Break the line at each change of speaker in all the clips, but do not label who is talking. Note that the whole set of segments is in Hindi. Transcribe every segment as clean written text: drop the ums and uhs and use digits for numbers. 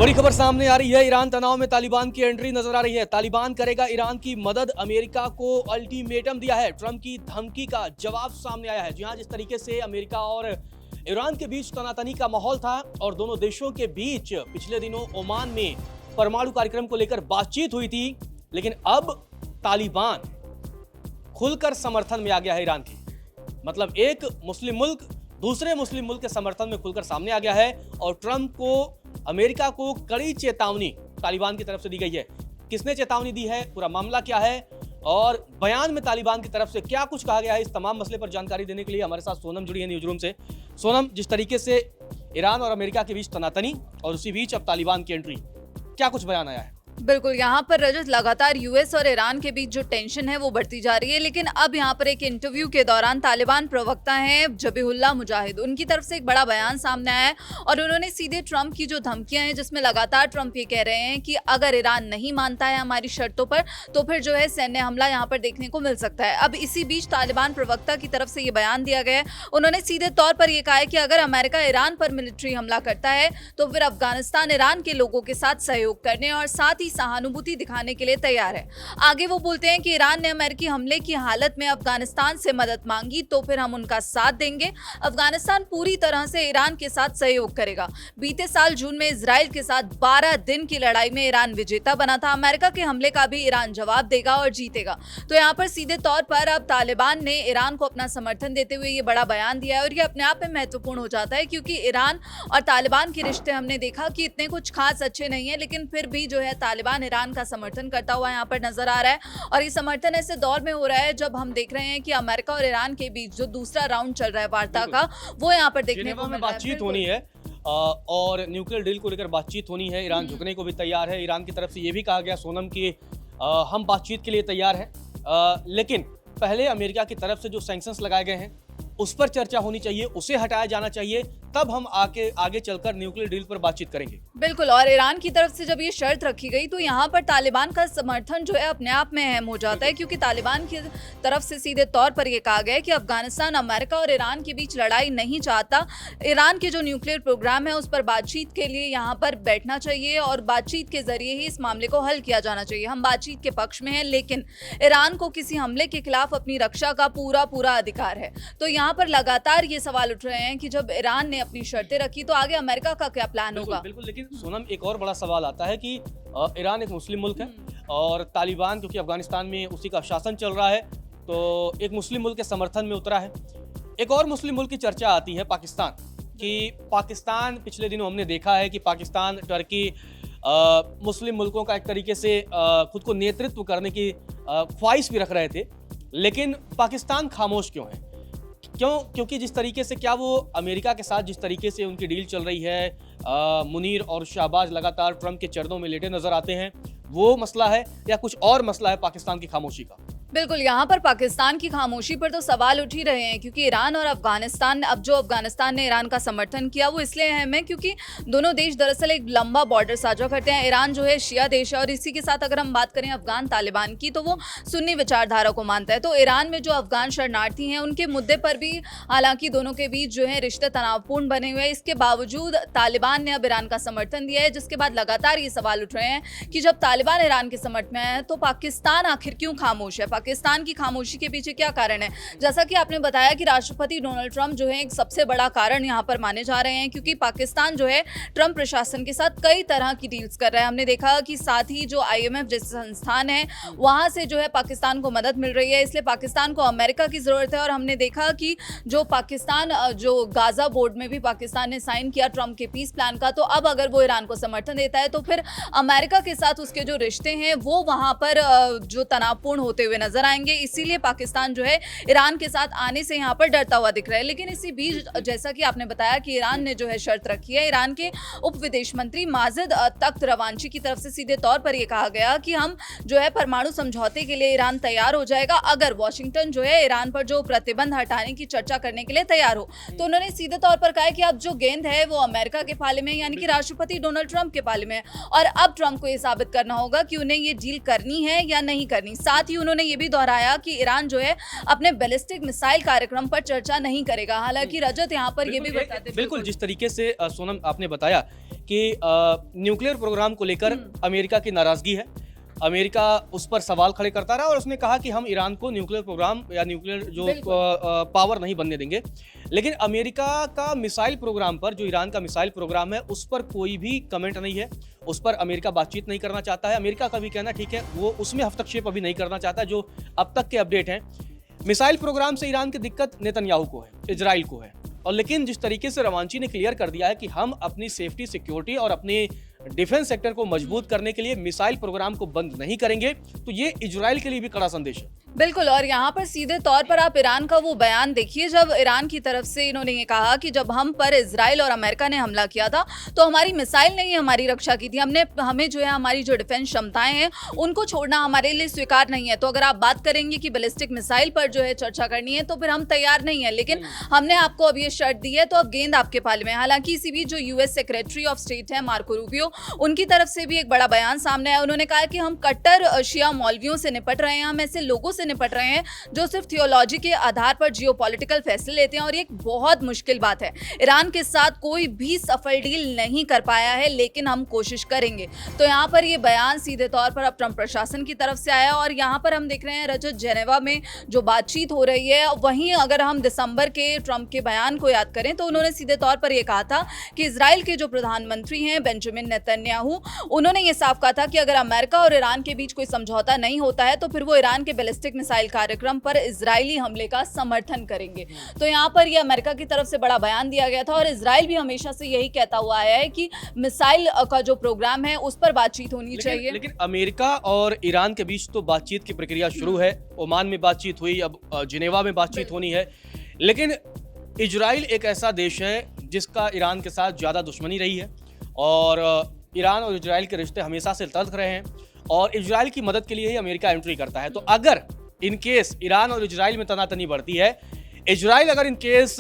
बड़ी खबर सामने आ रही है। ईरान तनाव में तालिबान की एंट्री नजर आ रही है। तालिबान करेगा ईरान की मदद, अमेरिका को अल्टीमेटम दिया है। ट्रंप की धमकी का जवाब सामने आया है। जी हां, जिस तरीके से अमेरिका और ईरान के बीच तनातनी का माहौल था और दोनों देशों के बीच पिछले दिनों ओमान में परमाणु कार्यक्रम को लेकर बातचीत हुई थी, लेकिन अब तालिबान खुलकर समर्थन में आ गया है ईरान की। मतलब एक मुस्लिम मुल्क दूसरे मुस्लिम मुल्क के समर्थन में खुलकर सामने आ गया है और ट्रंप को, अमेरिका को कड़ी चेतावनी तालिबान की तरफ से दी गई है। किसने चेतावनी दी है, पूरा मामला क्या है और बयान में तालिबान की तरफ से क्या कुछ कहा गया है, इस तमाम मसले पर जानकारी देने के लिए हमारे साथ सोनम जुड़ी है न्यूज रूम से। सोनम, जिस तरीके से ईरान और अमेरिका के बीच तनातनी और उसी बीच अब तालिबान की एंट्री, क्या कुछ बयान आया है?
बिल्कुल, यहाँ पर रजत लगातार यूएस और ईरान के बीच जो टेंशन है वो बढ़ती जा रही है, लेकिन अब यहाँ पर एक इंटरव्यू के दौरान तालिबान प्रवक्ता हैं जबीहुल्लाह मुजाहिद, उनकी तरफ से एक बड़ा बयान सामने आया है और उन्होंने सीधे ट्रंप की जो धमकियां हैं, जिसमें लगातार ट्रंप ये कह रहे हैं कि अगर ईरान नहीं मानता है हमारी शर्तों पर तो फिर जो है सैन्य हमला यहाँ पर देखने को मिल सकता है। अब इसी बीच तालिबान प्रवक्ता की तरफ से ये बयान दिया गया है। उन्होंने सीधे तौर पर यह कहा है कि अगर अमेरिका ईरान पर मिलिट्री हमला करता है तो फिर अफगानिस्तान ईरान के लोगों के साथ सहयोग करने और साथ ही सहानुभूति दिखाने के लिए तैयार है। आगे वो बोलते हैं कि ईरान ने अमेरिकी हमले की हालत में अफगानिस्तान से मदद मांगी तो फिर हम उनका साथ देंगे। अफगानिस्तान पूरी तरह से ईरान के साथ सहयोग करेगा। बीते साल जून में इजराइल के साथ 12 दिन की लड़ाई में ईरान विजेता बना था। अमेरिका के हमले का भी ईरान जवाब देगा और जीतेगा। तो यहाँ पर सीधे तौर पर अब तालिबान ने ईरान को अपना समर्थन देते हुए ये बड़ा बयान दिया है और ये अपने आप में महत्वपूर्ण हो जाता है, क्योंकि ईरान और तालिबान के रिश्ते हमने देखा कि इतने कुछ खास अच्छे नहीं है, लेकिन फिर भी जो है तालिबान ईरान का समर्थन करता हुआ यहाँ पर नजर आ रहा है। और ये समर्थन ऐसे दौर में हो रहा है जब हम देख रहे हैं कि अमेरिका और ईरान के बीच जो दूसरा राउंड चल रहा है वार्ता का, वो यहाँ पर देखने को मिल रहा है।
बातचीत होनी है और न्यूक्लियर डील को लेकर बातचीत होनी है। ईरान झुकने को भी तैयार है। ईरान की तरफ से ये भी कहा गया सोनम कि हम बातचीत के लिए तैयार हैं, लेकिन पहले अमेरिका की तरफ से जो सैंक्शंस लगाए गए हैं उस पर चर्चा होनी चाहिए, उसे हटाया जाना चाहिए, तब हम आगे चलकर न्यूक्लियर डील पर बातचीत करेंगे।
बिल्कुल, और ईरान की तरफ से जब ये शर्त रखी गई तो यहाँ पर तालिबान का समर्थन जो है अपने आप में अहम हो जाता है, क्योंकि तालिबान की तरफ से सीधे तौर पर यह कहा गया है कि अफगानिस्तान अमेरिका और ईरान के बीच लड़ाई नहीं चाहता। ईरान के जो न्यूक्लियर प्रोग्राम है उस पर बातचीत के लिए यहाँ पर बैठना चाहिए और बातचीत के जरिए ही इस मामले को हल किया जाना चाहिए। हम बातचीत के पक्ष में हैं, लेकिन ईरान को किसी हमले के खिलाफ अपनी रक्षा का पूरा अधिकार है। तो यहाँ पर लगातार ये सवाल उठ रहे हैं कि जब ईरान ने अपनी शर्तें रखी तो आगे अमेरिका का क्या प्लान होगा।
बिल्कुल, लेकिन सोनम, एक और बड़ा सवाल आता है कि ईरान एक मुस्लिम मुल्क है और तालिबान, क्योंकि अफगानिस्तान में उसी का शासन चल रहा है, तो एक मुस्लिम मुल्क के समर्थन में उतरा है। एक और मुस्लिम मुल्क की चर्चा आती है, पाकिस्तान कि पाकिस्तान, पिछले दिनों हमने देखा है कि पाकिस्तान, टर्की मुस्लिम मुल्कों का एक तरीके से खुद को नेतृत्व करने की ख्वाहिश भी रख रहे थे, लेकिन पाकिस्तान खामोश क्यों है? क्योंकि जिस तरीके से, क्या वो अमेरिका के साथ जिस तरीके से उनकी डील चल रही है, मुनीर और शाहबाज लगातार ट्रंप के चरणों में लेटे नजर आते हैं, वो मसला है या कुछ और मसला है पाकिस्तान की खामोशी का?
बिल्कुल, यहाँ पर पाकिस्तान की खामोशी पर तो सवाल उठ ही रहे हैं, क्योंकि ईरान और अफगानिस्तान, अब जो अफगानिस्तान ने ईरान का समर्थन किया वो इसलिए अहम है क्योंकि दोनों देश दरअसल एक लंबा बॉर्डर साझा करते हैं। ईरान जो है शिया देश है और इसी के साथ अगर हम बात करें अफगान तालिबान की, तो वो सुन्नी विचारधारा को मानता है। तो ईरान में जो अफगान शरणार्थी हैं उनके मुद्दे पर भी हालांकि दोनों के बीच जो है रिश्ते तनावपूर्ण बने हुए हैं। इसके बावजूद तालिबान ने अब ईरान का समर्थन दिया है, जिसके बाद लगातार ये सवाल उठ रहे हैं कि जब तालिबान ईरान के समर्थन में है तो पाकिस्तान आखिर क्यों खामोश है? पाकिस्तान की खामोशी के पीछे क्या कारण है? जैसा कि आपने बताया कि राष्ट्रपति डोनाल्ड ट्रंप जो है एक सबसे बड़ा कारण यहाँ पर माने जा रहे हैं, क्योंकि पाकिस्तान जो है ट्रंप प्रशासन के साथ कई तरह की डील्स कर रहा है। हमने देखा कि साथ ही जो IMF जैसे संस्थान है वहां से जो है पाकिस्तान को मदद मिल रही है, इसलिए पाकिस्तान को अमेरिका की जरूरत है। और हमने देखा कि जो पाकिस्तान, जो गाजा बोर्ड में भी पाकिस्तान ने साइन किया ट्रंप के पीस प्लान का, तो अब अगर वो ईरान को समर्थन देता है तो फिर अमेरिका के साथ उसके जो रिश्ते हैं वो वहां पर जो तनावपूर्ण होते हुए नजर आएंगे। इसीलिए पाकिस्तान जो है ईरान के साथ आने से यहाँ पर डरता हुआ दिख रहा है। लेकिन इसी बीच जैसा कि आपने बताया कि ईरान ने जो है शर्त रखी है, ईरान के उप विदेश मंत्री माजिद तख्त रवांची की तरफ से सीधे तौर पर यह कहा गया कि हम जो है परमाणु समझौते के लिए ईरान तैयार हो जाएगा अगर वॉशिंगटन जो है ईरान पर जो प्रतिबंध हटाने की चर्चा करने के लिए तैयार हो। तो उन्होंने सीधे तौर पर कहा कि अब जो गेंद है वो अमेरिका के पाले में, यानी कि राष्ट्रपति डोनाल्ड ट्रंप के पाले में है और अब ट्रंप को यह साबित करना होगा कि उन्हें ये डील करनी है या नहीं करनी। साथ ही उन्होंने ये भी दोहराया कि ईरान जो है अपने बैलिस्टिक मिसाइल कार्यक्रम पर चर्चा नहीं करेगा। हालांकि रजत यहाँ पर ये भी बताते,
बिल्कुल जिस तरीके से सोनम आपने बताया कि न्यूक्लियर प्रोग्राम को लेकर अमेरिका की नाराजगी है। अमेरिका उस पर सवाल खड़े करता रहा और उसने कहा कि हम ईरान को न्यूक्लियर प्रोग्राम या न्यूक्लियर जो पावर नहीं बनने देंगे। लेकिन अमेरिका का मिसाइल प्रोग्राम पर, जो ईरान का मिसाइल प्रोग्राम है, उस पर कोई भी कमेंट नहीं है। उस पर अमेरिका बातचीत नहीं करना चाहता है। अमेरिका का भी कहना ठीक है, वो उसमें हस्तक्षेप अभी नहीं करना चाहता। जो अब तक के अपडेट हैं, मिसाइल प्रोग्राम से ईरान की दिक्कत नेतन्याहू को है, इजराइल को है। और लेकिन जिस तरीके से रवांची ने क्लियर कर दिया है कि हम अपनी सेफ्टी, सिक्योरिटी और अपने डिफेंस सेक्टर को मजबूत करने के लिए मिसाइल प्रोग्राम को बंद नहीं करेंगे, तो ये इजराइल के लिए भी कड़ा संदेश है।
बिल्कुल, और यहाँ पर सीधे तौर पर आप ईरान का वो बयान देखिए, जब ईरान की तरफ से इन्होंने ये कहा कि जब हम पर इजराइल और अमेरिका ने हमला किया था तो हमारी मिसाइल ने ही हमारी रक्षा की थी। हमें जो है हमारी जो डिफेंस क्षमताएं हैं उनको छोड़ना हमारे लिए स्वीकार नहीं है। तो अगर आप बात करेंगे कि बैलिस्टिक मिसाइल पर जो है चर्चा करनी है तो फिर हम तैयार नहीं है, लेकिन हमने आपको अब ये शर्त दी है तो अब गेंद आपके पाले में। हालांकि इसी बीच जो यूएस सेक्रेटरी ऑफ स्टेट है मार्को रूबियो, उनकी तरफ से भी एक बड़ा बयान सामने आया। उन्होंने कहा कि हम कट्टर शिया मौलवियों से निपट रहे हैं, हम ऐसे लोगों से निपट रहे हैं जो सिर्फ थियोलॉजी के आधार पर जियोपॉलिटिकल फैसले लेते हैं, और ये एक बहुत मुश्किल बात है। ईरान के साथ कोई भी सफल डील नहीं कर पाया है, लेकिन हम कोशिश करेंगे। तो यहाँ पर ये बयान सीधे तौर पर अब ट्रंप प्रशासन की तरफ से आया। और यहाँ पर हम देख रहे हैं रजत, जेनेवा में जो बातचीत हो रही है, वहीं अगर हम दिसंबर के ट्रंप के बयान को याद करें तो उन्होंने सीधे तौर पर यह कहा था कि इजराइल के जो प्रधानमंत्री हैं बेंजामिन नेतन्याहू, उन्होंने ये साफ कहा था कि अगर अमेरिका और ईरान के बीच कोई समझौता नहीं होता है तो फिर वो ईरान के बैलिस्टिक मिसाइल कार्यक्रम पर इजरायली हमले का समर्थन करेंगे। तो यहाँ पर ये अमेरिका की तरफ से बड़ा बयान दिया गया था, और इजराइल भी हमेशा से यही कहता हुआ आया है कि मिसाइल का जो प्रोग्राम है उस पर बातचीत होनी चाहिए।
लेकिन अमेरिका और ईरान के बीच तो बातचीत की प्रक्रिया शुरू है। ओमान में बातचीत हुई, अब जिनेवा में बातचीत होनी है। लेकिन इजराइल एक ऐसा देश है जिसका ईरान के साथ ज्यादा दुश्मनी रही है, और ईरान और इजराइल के रिश्ते हमेशा से तल्ख रहे हैं, और इजराइल की मदद के लिए ही अमेरिका एंट्री करता है। तो अगर इन केस ईरान और इजराइल में तनातनी बढ़ती है, इजराइल अगर इन केस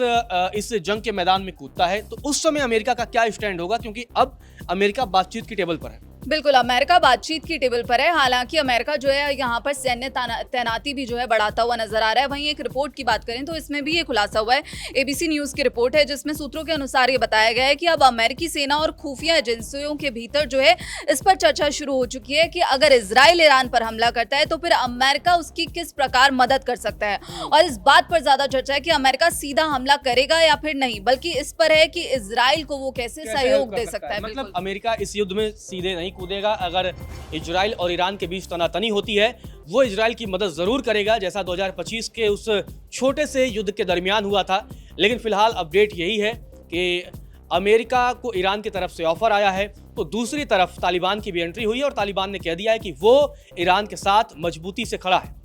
इस जंग के मैदान में कूदता है, तो उस समय अमेरिका का क्या स्टैंड होगा, क्योंकि अब अमेरिका बातचीत की टेबल पर है।
बिल्कुल, अमेरिका बातचीत की टेबल पर है। हालांकि अमेरिका जो है यहाँ पर सैन्य तैनाती भी जो है बढ़ाता हुआ नजर आ रहा है। वहीं एक रिपोर्ट की बात करें तो इसमें भी ये खुलासा हुआ है, एबीसी न्यूज की रिपोर्ट है, जिसमें सूत्रों के अनुसार ये बताया गया है कि अब अमेरिकी सेना और खुफिया एजेंसियों के भीतर जो है इस पर चर्चा शुरू हो चुकी है कि अगर इजराइल ईरान पर हमला करता है तो फिर अमेरिका उसकी किस प्रकार मदद कर सकता है। और इस बात पर ज्यादा चर्चा है कि अमेरिका सीधा हमला करेगा या फिर नहीं, बल्कि इस पर है कि इजराइल को वो कैसे सहयोग दे सकता है।
मतलब अमेरिका इस युद्ध में सीधे नहीं कूदेगा। अगर इजराइल और ईरान के बीच तनातनी होती है, वो इजराइल की मदद जरूर करेगा, जैसा 2025 के उस छोटे से युद्ध के दरमियान हुआ था। लेकिन फिलहाल अपडेट यही है कि अमेरिका को ईरान की तरफ से ऑफर आया है, तो दूसरी तरफ तालिबान की भी एंट्री हुई है, और तालिबान ने कह दिया है कि वो ईरान के साथ मजबूती से खड़ा है।